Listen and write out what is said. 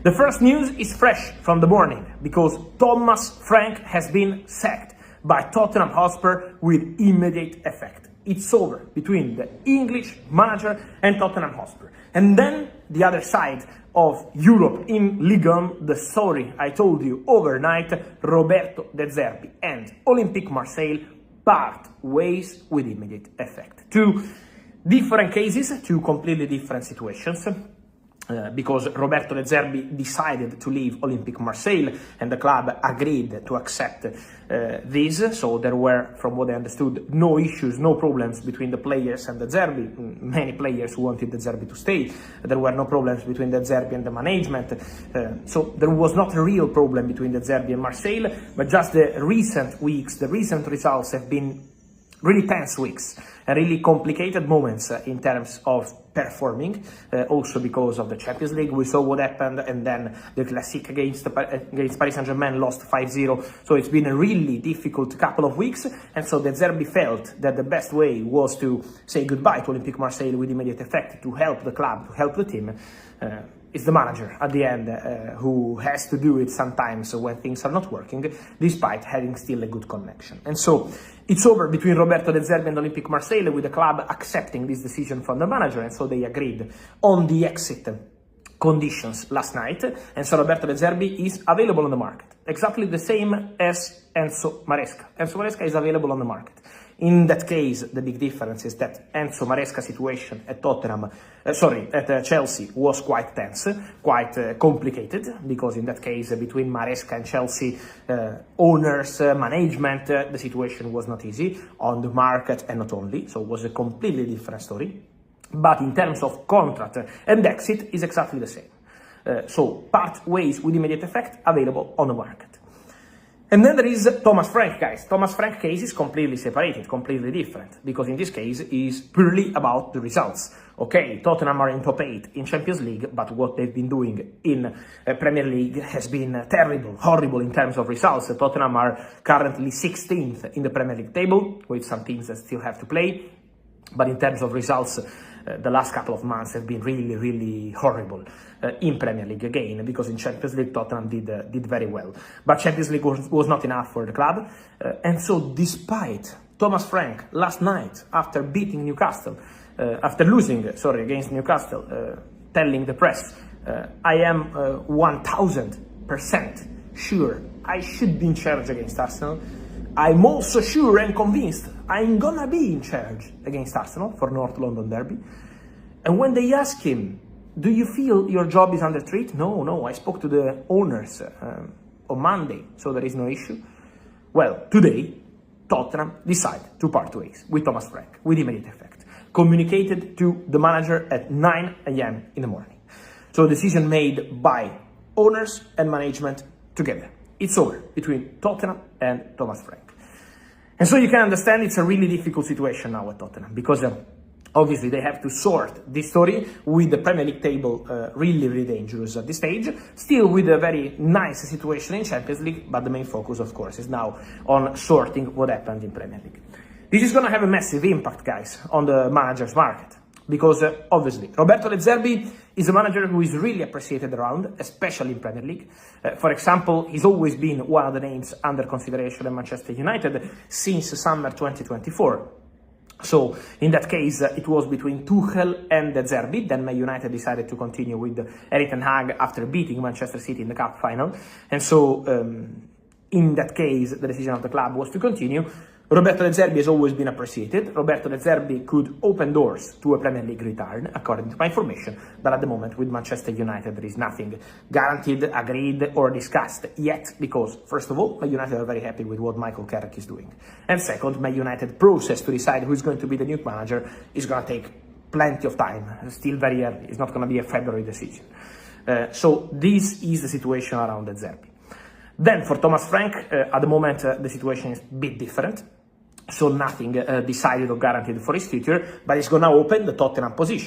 The first news is fresh from the morning because Thomas Frank has been sacked by Tottenham Hotspur with immediate effect. It's over between the English manager and Tottenham Hotspur. And then the other side of Europe in Ligue 1, the story I told you overnight, Roberto De Zerbi and Olympique Marseille part ways with immediate effect. Two different cases, two completely different situations. Because Roberto De Zerbi decided to leave Olympique Marseille and the club agreed to accept this. So there were, from what I understood, no issues, no problems between the players and De Zerbi. Many players wanted De Zerbi to stay. There were no problems between De Zerbi and the management. So there was not a real problem between De Zerbi and Marseille, but just the recent weeks, the recent results have been really tense weeks, really complicated moments in terms of performing, also because of the Champions League. We saw what happened, and then the Classique against Paris Saint-Germain lost 5-0. So it's been a really difficult couple of weeks, and so De Zerbi felt that the best way was to say goodbye to Olympique Marseille with immediate effect, to help the club, to help the team. It's the manager at the end who has to do it sometimes when things are not working, despite having still a good connection. And so it's over between Roberto De Zerbi and Olympique Marseille, with the club accepting this decision from the manager, and so they agreed on the exit conditions last night, and so Roberto De Zerbi is available on the market, exactly the same as Enzo Maresca. Enzo Maresca is available on the market. In that case, the big difference is that Enzo Maresca's situation at Chelsea was quite tense, quite complicated, because in that case, between Maresca and Chelsea owners, management, the situation was not easy on the market and not only, so it was a completely different story. But in terms of contract and exit, is exactly the same. So part ways with immediate effect available on the market. And then there is Thomas Frank, guys. Thomas Frank case is completely separated, completely different, because in this case is purely about the results. Okay, Tottenham are in top 8 in Champions League, but what they've been doing in Premier League has been terrible, horrible in terms of results. Tottenham are currently 16th in the Premier League table, with some teams that still have to play, but in terms of results, the last couple of months have been really, really horrible in Premier League again, because in Champions League Tottenham did very well. But Champions League was not enough for the club, and so despite Thomas Frank last night, after beating Newcastle, after losing, against Newcastle, telling the press, I am 1000% sure I should be in charge against Arsenal. I'm also sure and convinced I'm gonna be in charge against Arsenal for North London Derby. And when they ask him, do you feel your job is under threat? No, I spoke to the owners on Monday, so there is no issue. Well, today, Tottenham decided to part ways with Thomas Frank, with immediate effect. Communicated to the manager at 9 a.m. in the morning. So decision made by owners and management together. It's over between Tottenham and Thomas Frank. And so you can understand it's a really difficult situation now at Tottenham, because obviously they have to sort this story with the Premier League table really, really dangerous at this stage, still with a very nice situation in Champions League, but the main focus, of course, is now on sorting what happened in Premier League. This is going to have a massive impact, guys, on the manager's market. Because obviously, Roberto De Zerbi is a manager who is really appreciated around, especially in Premier League. For example, he's always been one of the names under consideration at Manchester United since summer 2024. So, in that case, it was between Tuchel and De Zerbi. Then Man United decided to continue with Erik ten Hag after beating Manchester City in the cup final. And so, in that case, the decision of the club was to continue. Roberto De Zerbi has always been appreciated. Roberto De Zerbi could open doors to a Premier League return, according to my information, but at the moment with Manchester United there is nothing guaranteed, agreed or discussed yet, because first of all, Man United are very happy with what Michael Carrick is doing. And second, Man United process to decide who is going to be the new manager is going to take plenty of time, still very early. It's not going to be a February decision. So this is the situation around De Zerbi. Then for Thomas Frank, at the moment the situation is a bit different. So nothing decided or guaranteed for his future, but he's going to open the Tottenham position.